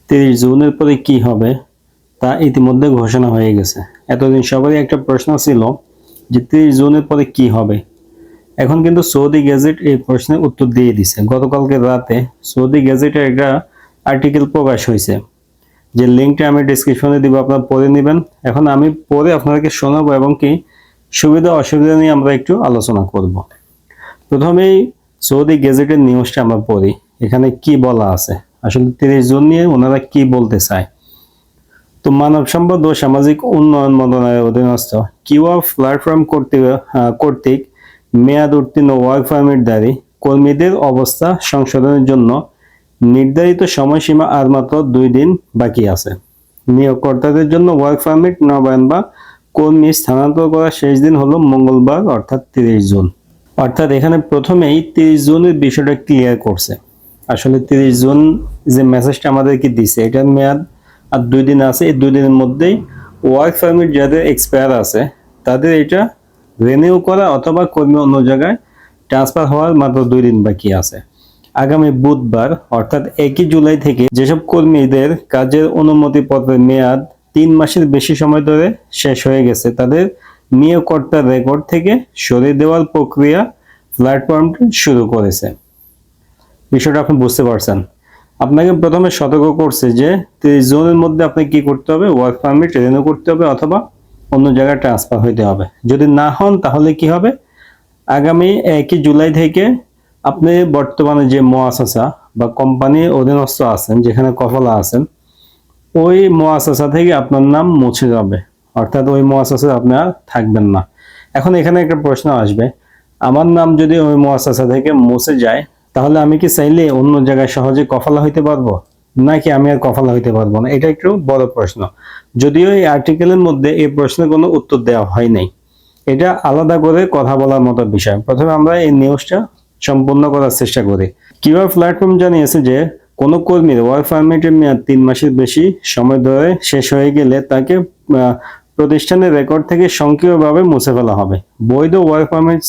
30 জুনের পরে কি হবে তা ইতিমধ্যে ঘোষণা হয়ে গেছে। এতদিন সবারই একটা প্রশ্ন ছিল যে 30 জুনের পরে কি হবে। এখন কিন্তু সৌদি গেজেট এই প্রশ্নের উত্তর দিয়ে দিছে। গতকালকে রাতে সৌদি গেজেটের একটা আর্টিকেল প্রকাশ হয়েছে, যে লিঙ্কটা আমি ডেসক্রিপশনে দিব, আপনারা পড়ে নেবেন। এখন আমি পড়ে আপনাদেরকে শোনাবো এবং কি সুবিধা অসুবিধা নিয়ে আমরা একটু আলোচনা করব। প্রথমেই সৌদি গেজেটের নিউজটা আমরা পড়ি, এখানে কি বলা আছে, আসলে 30 জুন নিয়ে ওনারা কি বলতে চায়। তো মানব সম্পদ ও সামাজিক উন্নয়ন মন্ত্রণালয়ের অধীনস্থ কিওয়ার্ক প্ল্যাটফর্ম কর্তৃক মেয়াদ উত্তীর্ণ ওয়ার্ক পারমিটধারী কর্মীদের অবস্থা সংশোধনের জন্য নির্ধারিত সময়সীমা আর মাত্র 2 দিন বাকি আছে। নিয়োগকর্তাদের জন্য ওয়ার্ক পারমিট নবায়ন বা কর্মী স্থানান্তর করার শেষ দিন হলো মঙ্গলবার, অর্থাৎ 30 জুন। অর্থাৎ এখানে প্রথমেই 30 জুনের বিষয়টা ক্লিয়ার করছে। আসলে 30 জুন যে মেসেজটা আমাদেরকে দিছে, এটার মেয়াদ আর 2 দিন আছে। এই 2 দিনের মধ্যেই ওয়ার্ক পারমিট যাদের এক্সপায়ার আছে তাদের এটা রিনিউ করা অথবা কর্মী অন্য জায়গায় ট্রান্সফার হওয়ার মাত্র 2 দিন বাকি আছে। আগামী বুধবার অর্থাৎ 1 জুলাই থেকে যেসব কর্মীদের কাজের অনুমতিপত্রের মেয়াদ 3 মাসের বেশি সময় ধরে শেষ হয়ে গেছে তাদের নিয়োগকর্তার রেকর্ড থেকে সরিয়ে দেওয়ার প্রক্রিয়া প্ল্যাটফর্ম শুরু করেছে। বিষয়টা আপনি বুঝতে পারছেন। আপনাকে প্রথমে সতর্ক করছে যে 30 জুনের মধ্যে আপনি কি করতে হবে, ওয়ার্ক পারমিট রিনিউ করতে হবে অথবা অন্য জায়গায় ট্রান্সফার হইতে হবে। যদি না হন তাহলে কি হবে, আগামী 1 জুলাই থেকে আপনি বর্তমানে যে মুআসাসা বা কোম্পানি অধীনস্থ আছেন, যেখানে কফলা আছেন, ওই মুআসাসা থেকে আপনার নাম মুছে যাবে, অর্থাৎ ওই মুআসাসায় আপনি আর থাকবেন না। এখন এখানে একটা প্রশ্ন আসবে, আমার নাম যদি ওই মুআসাসা থেকে মুছে যায় তাহলে আমি কি চাইলে অন্য জায়গায় সহজে কফলা হইতে পারবো, নাকি আমি আর কফলা হইতে পারবো না? এটা একটু বড় প্রশ্ন। যদিও এই আর্টিকেলের মধ্যে এই প্রশ্নের কোনো উত্তর দেওয়া হয় নাই, এটা আলাদা করে কথা বলার মতো বিষয়। প্রথমে আমরা এই নিউজটা সম্পূর্ণ করার চেষ্টা করি। কিওয়ার্ক প্ল্যাটফর্ম জানিয়েছে যে কোনো কর্মীর ওয়ার্ক পারমিটের মেয়াদ 3 মাসের বেশি সময় ধরে শেষ হয়ে গেলে তাকে প্রতিষ্ঠানের রেকর্ড থেকে স্বয়ংক্রিয়ভাবে মুছে ফেলা হবে। বৈধ ওয়ার্ক পারমিট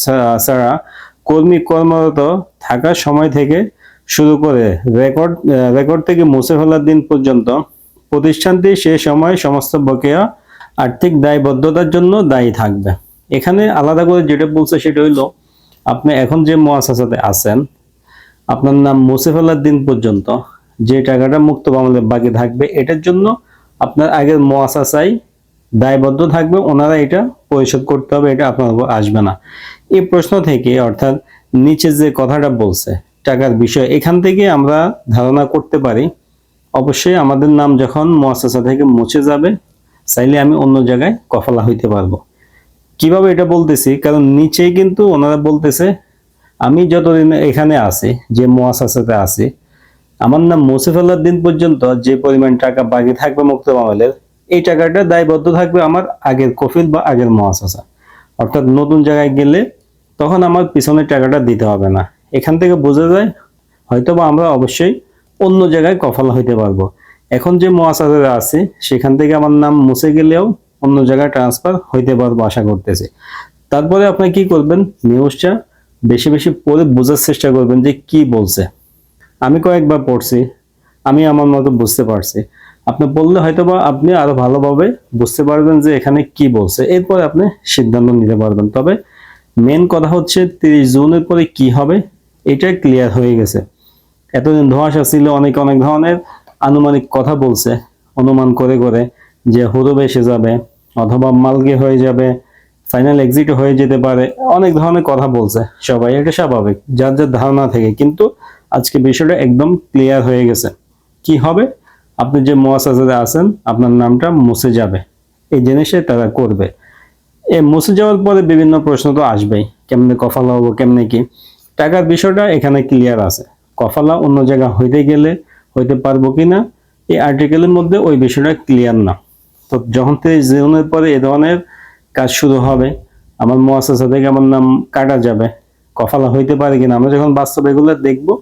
ছাড়া কর্মী কর্মরত থাকার সময় থেকে শুরু করে রেকর্ড থেকে মুছে ফেলার দিন পর্যন্ত প্রতিষ্ঠানটি সে সময় সমস্ত বকেয়া আর্থিক দায়বদ্ধতার জন্য দায়ী থাকবে। এখানে আলাদা করে যেটা বলছে সেটা হইলো, আপনি এখন যে মুআসাসাতে আছেন আপনার নাম মুছে ফেলার দিন পর্যন্ত যে টাকাটা মুক্ত মামলায় বাকি থাকবে এটার জন্য আপনার আগের মুআসাসায় দায়বদ্ধ থাকবে, ওনারা এটা পরিশোধ করতে হবে, এটা আপনার উপর আসবে না। এই প্রশ্ন থেকে অর্থাৎ নিচে যে কথাটা বলছে টাকার বিষয়, এখান থেকে আমরা ধারণা করতে পারি অবশ্যই আমাদের নাম যখন মুআসাসা থেকে মুছে যাবে চাইলে আমি অন্য জায়গায় কফলা হইতে পারবো। কিভাবে এটা বলতেছি, কারণ নিচেই কিন্তু ওনারা বলতেছে আমি যতদিন এখানে আছি, যে মুআসাসাতে আছি, আমার নাম মুছে ফেলার দিন পর্যন্ত যে পরিমাণ টাকা বাকি থাকবে মুক্ত মামলের, এই টাকাটা দায়বদ্ধ থাকবে আমার আগের কফিল বা আগের মুআসাসা। অর্থাৎ নতুন জায়গায় গেলে তখন আমার পিছনের টাকাটা দিতে হবে না। এখান থেকে বোঝা যায় হয়তোবা আমরা অবশ্যই অন্য জায়গায় কফলা হইতে পারবো। এখন যে মুআসাসাতে আছি সেখান থেকে আমার নাম মুছে গেলেও অন্য জায়গায় ট্রান্সফার হইতে পারবো আশা করতেছি। তারপরে আপনি কি করবেন, নিউজটা বেশি বেশি পড়ে বোঝার চেষ্টা করবেন যে কি বলছে। আমি কয়েকবার পড়ছি, আমি আমার মতো বুঝতে পারছি। আপনি পড়লে হয়তোবা আপনি আরো ভালোভাবে বুঝতে পারবেন যে এখানে কি বলছে, এরপর আপনি সিদ্ধান্ত নিতে পারবেন। তবে মেন কথা হচ্ছে 30 জুনের পরে কি হবে এটা ক্লিয়ার হয়ে গেছে। এতদিন ধোঁয়াশা ছিল, অনেক ধরনের আনুমানিক কথা বলছে, অনুমান করে করে যে হুরুব এসে যাবে অথবা মালগে হয়ে যাবে, ফাইনাল এক্সিট হয়ে যেতে পারে, অনেক ধরনের কথা বলছে সবাই, এটা স্বাভাবিক যার যার ধারণা থেকে। কিন্তু আজকে বিষয়টা একদম ক্লিয়ার হয়ে গেছে কি হবে, আপনি যে মুআসাসাতে আছেন আপনার নামটা মুছে যাবে, এই জিনিসে তারা করবে। এই মুছে যাওয়ার পরে বিভিন্ন প্রশ্ন তো আসবেই, কেমনে কফালা হবো, কেমনে কি। টাকার বিষয়টা এখানে ক্লিয়ার আছে, কফালা অন্য জায়গা হইতে গেলে হইতে পারবো কিনা এই আর্টিকেলের মধ্যে ওই বিষয়টা ক্লিয়ার না। তো যখন 30 জুনের পরে এ ধরনের কাজ শুরু হবে, আমার মুআসাসা থেকে আমার নাম কাটা যাবে, কফালা হইতে পারে কিনা আমরা যখন বাস্তব এগুলো দেখবো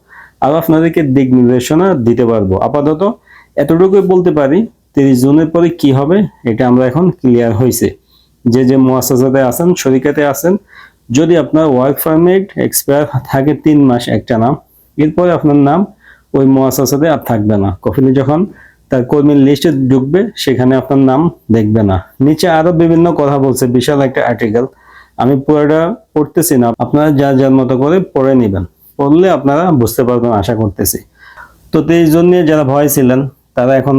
আর আপনাদেরকে দিক নির্দেশনা দিতে পারবো। আপাতত এতটুকুই বলতে পারি, 30 জুনের পরে কি হবে এটা আমরা এখন ক্লিয়ার হয়েছে। যে মুআসাসাতে আছেন, শরিকাতে আছেন, যদি আপনার ওয়ার্ক পারমিট এক্সপায়ার থাকে 3 মাস একটা নাম, এরপরে আপনার নাম ওই মুআসাসাতে আর থাকবে না। কফিলে যখন তার কর্মীর লিস্টে ঢুকবে, সেখানে আপনার নাম দেখবে না। নিচে আরো বিভিন্ন কথা বলছে, বিশাল একটা আর্টিকেল, আমি পুরোটা পড়তেছি না, আপনারা যার যার মতো করে পড়ে নেবেন, পড়লে আপনারা বুঝতে পারবেন আশা করতেছি। তো 23 জন নিয়ে যারা ভয় ছিলেন তারা এখন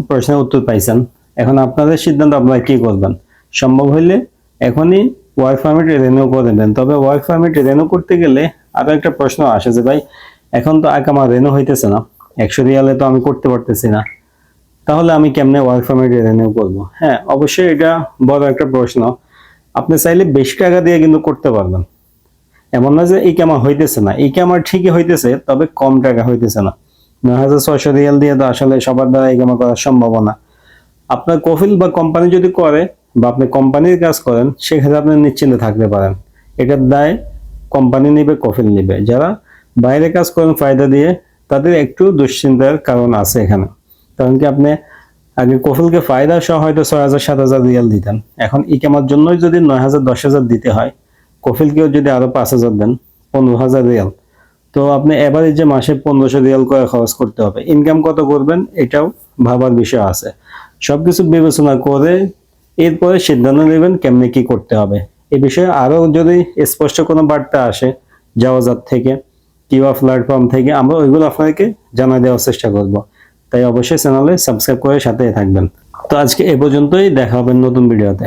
প্রশ্নের উত্তর পাইছেন। এখন আপনাদের সিদ্ধান্ত, আপনারা কি করবেন। সম্ভব হইলে এখনই ওয়ার্ক পারমিট রিনিউ করে দেন। তবে ওয়ার্ক পারমিট রিনিউ করতে গেলে আরো একটা প্রশ্ন আসে যে ভাই এখন তো আকামা রিনিউ হইতেছে না, 100 রিয়ালে তো আমি করতে পারতেছি না, তাহলে আমি কেমনে ওয়ার্ক পারমিট রিনিউ করবো। হ্যাঁ, অবশ্যই এটা বড় একটা প্রশ্ন। আপনি চাইলে বেশি টাকা দিয়ে কিন্তু করতে পারবেন, এমন না যে এই কামা হইতেছে না, এই কামা ঠিকই হইতেছে, তবে কম টাকা হইতেছে না। 9600 রিয়াল দিয়ে তো আসলে সবার দ্বারা এই কামা করা সম্ভব না। আপনার কফিল বা কোম্পানি যদি করে, বা আপনি কোম্পানির কাজ করেন, সেক্ষেত্রে আপনি নিশ্চিন্তে থাকতে পারেন, এটার দায় কোম্পানি নিবে, কফিল নিবে। যারা বাইরে কাজ করেন ফায়দা দিয়ে, তাদের একটু দুশ্চিন্তার কারণ আছে এখানে। কারণ কি, আপনি আগে কফিলকে ফায়দা সহ হয়তো 6000-7000 রিয়াল দিতেন, এখন ইকামার জন্যই যদি 9000-10000 দিতে হয়, কফিলকেও যদি আরো 5000 দেন, 15000 রিয়াল, তো আপনি এভারেজে মাসে 1500 রিয়াল করে খরচ করতে হবে। ইনকাম কত করবেন এটাও ভাবার বিষয় আছে। সবকিছু বিবেচনা করে এরপরে সিদ্ধান্ত নেবেন কেমনে কি করতে হবে। এই বিষয়ে আরো যদি স্পষ্ট কোনো বার্তা আসে জাওয়াজাত থেকে কিংবা প্ল্যাটফর্ম থেকে, আমরা ওইগুলো আপনাদেরকে জানা দেওয়ার চেষ্টা করব। তাই অবশ্যই চ্যানেলে সাবস্ক্রাইব করে সাথে থাকবেন। তো আজকে এ পর্যন্তই, দেখা হবে নতুন ভিডিওতে।